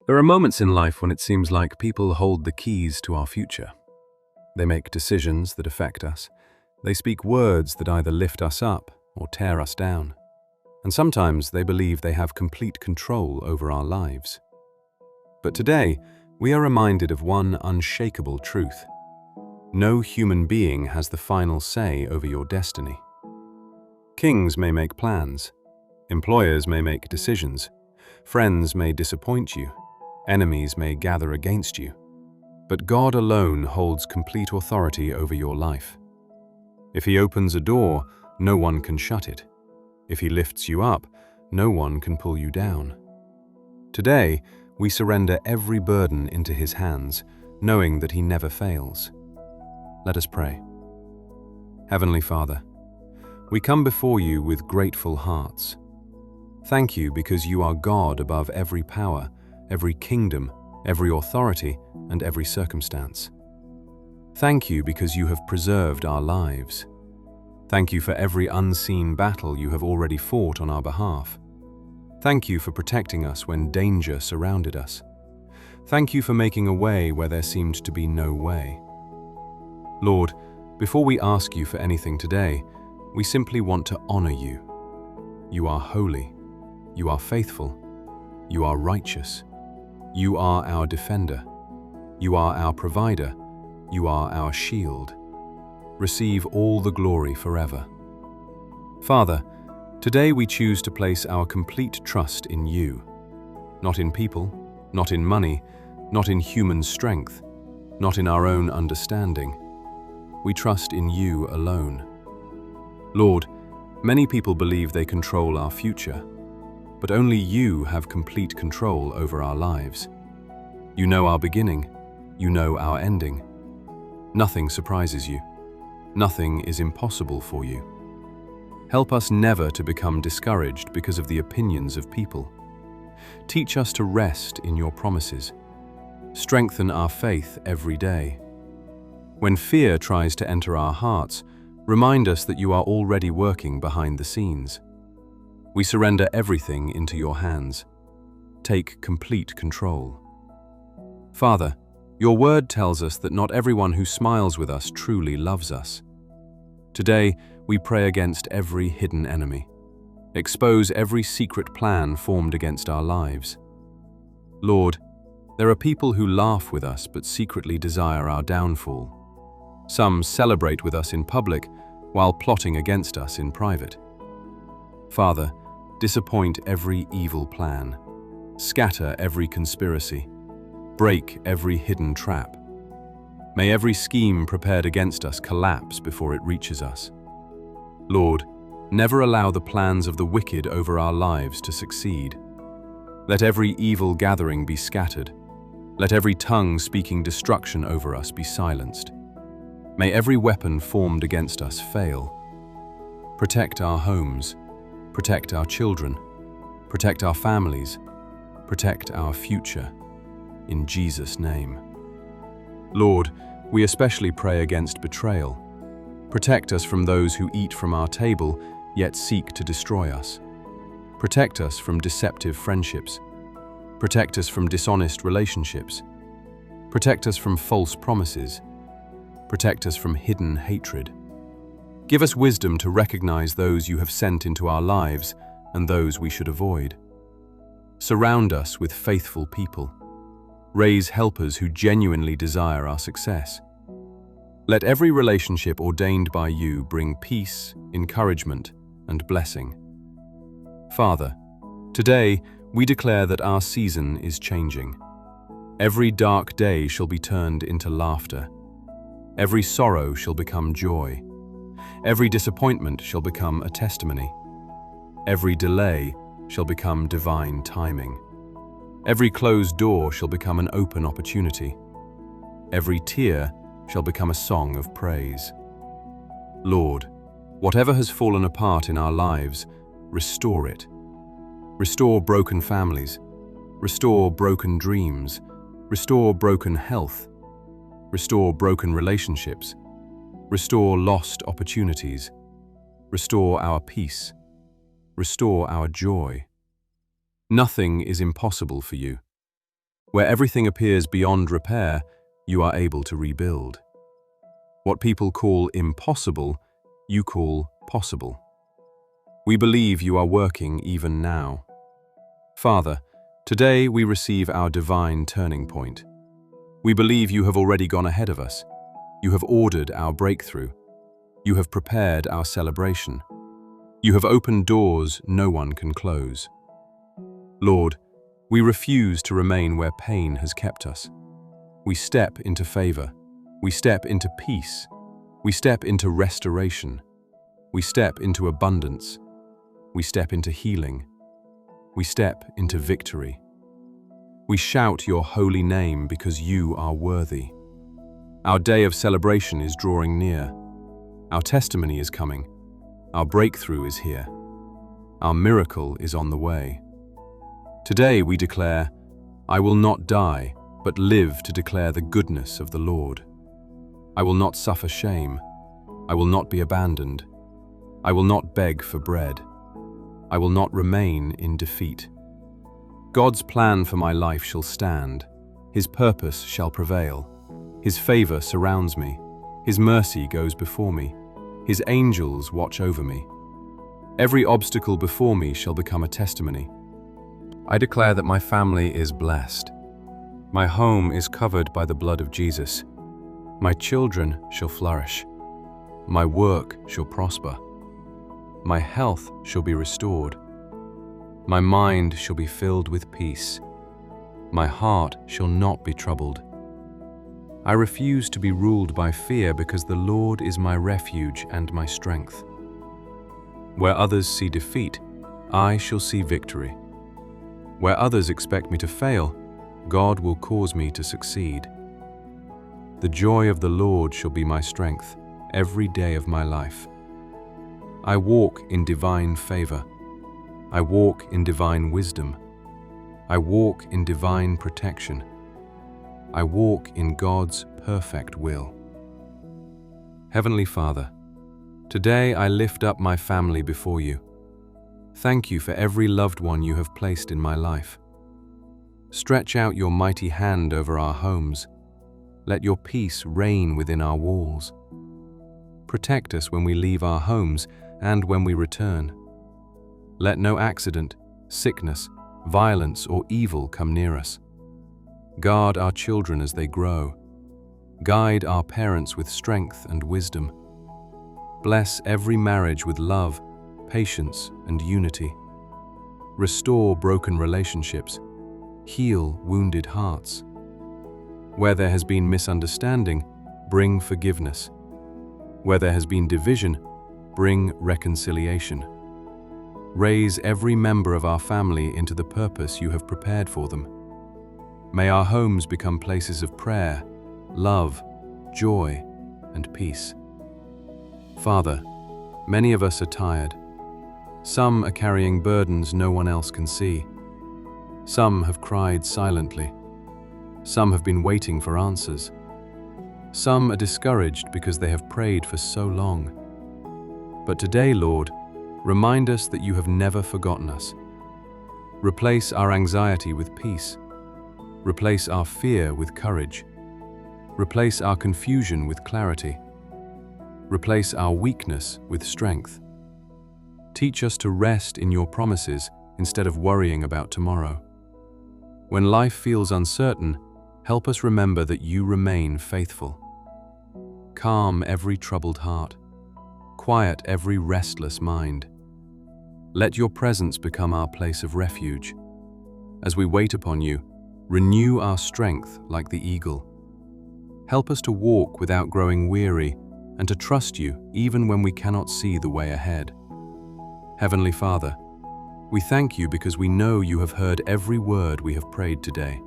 There are moments in life when it seems like people hold the keys to our future. They make decisions that affect us. They speak words that either lift us up or tear us down. And sometimes they believe they have complete control over our lives. But today, we are reminded of one unshakable truth. No human being has the final say over your destiny. Kings may make plans. Employers may make decisions. Friends may disappoint you. Enemies may gather against you. But God alone holds complete authority over your life. If He opens a door, no one can shut it. If He lifts you up, no one can pull you down. Today, we surrender every burden into His hands, knowing that He never fails. Let us pray. Heavenly Father, we come before You with grateful hearts. Thank You because You are God above every power, every kingdom, every authority, and every circumstance. Thank You because You have preserved our lives. Thank You for every unseen battle You have already fought on our behalf. Thank You for protecting us when danger surrounded us. Thank You for making a way where there seemed to be no way. Lord, before we ask You for anything today, we simply want to honor You. You are holy. You are faithful. You are righteous. You are our defender. You are our provider. You are our shield. Receive all the glory forever. Father, today we choose to place our complete trust in You, not in people, not in money, not in human strength, not in our own understanding. We trust in You alone. Lord, many people believe they control our future, but only You have complete control over our lives. You know our beginning. You know our ending. Nothing surprises You. Nothing is impossible for You. Help us never to become discouraged because of the opinions of people. Teach us to rest in Your promises. Strengthen our faith every day. When fear tries to enter our hearts, remind us that You are already working behind the scenes. We surrender everything into Your hands. Take complete control. Father, Your word tells us that not everyone who smiles with us truly loves us. Today, we pray against every hidden enemy. Expose every secret plan formed against our lives. Lord, there are people who laugh with us but secretly desire our downfall. Some celebrate with us in public while plotting against us in private. Father, disappoint every evil plan. Scatter every conspiracy. Break every hidden trap. May every scheme prepared against us collapse before it reaches us. Lord, never allow the plans of the wicked over our lives to succeed. Let every evil gathering be scattered. Let every tongue speaking destruction over us be silenced. May every weapon formed against us fail. Protect our homes. Protect our children. Protect our families. Protect our future. In Jesus' name. Lord, we especially pray against betrayal. Protect us from those who eat from our table, yet seek to destroy us. Protect us from deceptive friendships. Protect us from dishonest relationships. Protect us from false promises. Protect us from hidden hatred. Give us wisdom to recognize those You have sent into our lives and those we should avoid. Surround us with faithful people. Raise helpers who genuinely desire our success. Let every relationship ordained by You bring peace, encouragement, and blessing. Father, today we declare that our season is changing. Every dark day shall be turned into laughter. Every sorrow shall become joy. Every disappointment shall become a testimony. Every delay shall become divine timing. Every closed door shall become an open opportunity. Every tear shall become a song of praise. Lord, whatever has fallen apart in our lives, restore it. Restore broken families. Restore broken dreams. Restore broken health. Restore broken relationships. Restore lost opportunities. Restore our peace. Restore our joy. Nothing is impossible for You. Where everything appears beyond repair, you are able to rebuild. What people call impossible, you call possible. We believe you are working even now. Father, today we receive our divine turning point. We believe you have already gone ahead of us. You have ordered our breakthrough. You have prepared our celebration. You have opened doors no one can close. Lord, we refuse to remain where pain has kept us. We step into favor. We step into peace. We step into restoration. We step into abundance. We step into healing. We step into victory. We shout your holy name because you are worthy. Our day of celebration is drawing near. Our testimony is coming. Our breakthrough is here. Our miracle is on the way. Today we declare, I will not die, but live to declare the goodness of the Lord. I will not suffer shame. I will not be abandoned. I will not beg for bread. I will not remain in defeat. God's plan for my life shall stand. His purpose shall prevail. His favor surrounds me. His mercy goes before me. His angels watch over me. Every obstacle before me shall become a testimony. I declare that my family is blessed. My home is covered by the blood of Jesus. My children shall flourish. My work shall prosper. My health shall be restored. My mind shall be filled with peace. My heart shall not be troubled. I refuse to be ruled by fear because the Lord is my refuge and my strength. Where others see defeat, I shall see victory. Where others expect me to fail, God will cause me to succeed. The joy of the Lord shall be my strength every day of my life. I walk in divine favor. I walk in divine wisdom. I walk in divine protection. I walk in God's perfect will. Heavenly Father, today I lift up my family before you. Thank you for every loved one you have placed in my life. Stretch out your mighty hand over our homes. Let your peace reign within our walls. Protect us when we leave our homes and when we return. Let no accident, sickness, violence, or evil come near us. Guard our children as they grow. Guide our parents with strength and wisdom. Bless every marriage with love, patience, and unity. Restore broken relationships. Heal wounded hearts. Where there has been misunderstanding, bring forgiveness. Where there has been division, bring reconciliation. Raise every member of our family into the purpose you have prepared for them. May our homes become places of prayer, love, joy, and peace. Father, many of us are tired. Some are carrying burdens no one else can see. Some have cried silently. Some have been waiting for answers. Some are discouraged because they have prayed for so long. But today, Lord, remind us that you have never forgotten us. Replace our anxiety with peace. Replace our fear with courage. Replace our confusion with clarity. Replace our weakness with strength. Teach us to rest in your promises instead of worrying about tomorrow. When life feels uncertain, help us remember that you remain faithful. Calm every troubled heart. Quiet every restless mind. Let your presence become our place of refuge. As we wait upon you, renew our strength like the eagle. Help us to walk without growing weary and to trust you even when we cannot see the way ahead. Heavenly Father, we thank you because we know you have heard every word we have prayed today.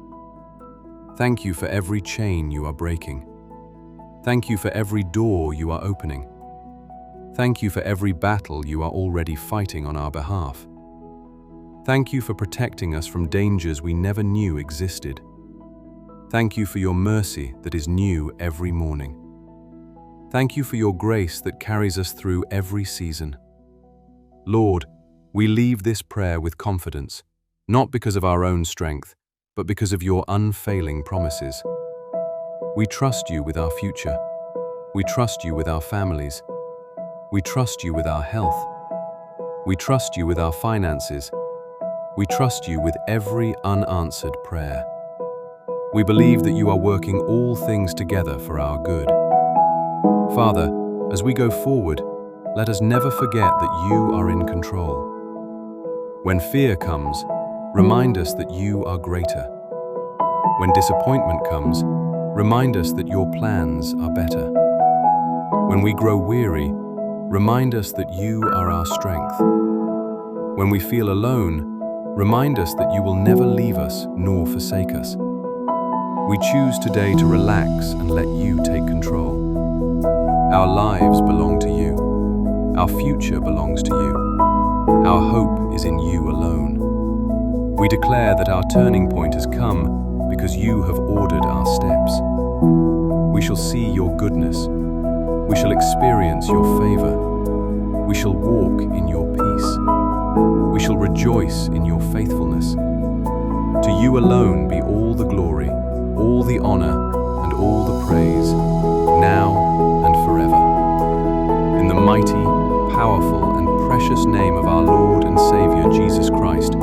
Thank you for every chain you are breaking. Thank you for every door you are opening. Thank you for every battle you are already fighting on our behalf. Thank you for protecting us from dangers we never knew existed. Thank you for your mercy that is new every morning. Thank you for your grace that carries us through every season. Lord, we leave this prayer with confidence, not because of our own strength, but because of your unfailing promises. We trust you with our future. We trust you with our families. We trust you with our health. We trust you with our finances. We trust you with every unanswered prayer. We believe that you are working all things together for our good. Father, as we go forward, let us never forget that you are in control. When fear comes, remind us that you are greater. When disappointment comes, remind us that your plans are better. When we grow weary, remind us that you are our strength. When we feel alone, remind us that you will never leave us nor forsake us. We choose today to relax and let you take control. Our lives belong to you. Our future belongs to you. Our hope is in you alone. We declare that our turning point has come because you have ordered our steps. We shall see your goodness. We shall experience your favor. We shall walk in your peace. We shall rejoice in your faithfulness. To you alone be all the glory, all the honor, and all the praise, now and forever. In the mighty, powerful, and precious name of our Lord and Savior Jesus Christ,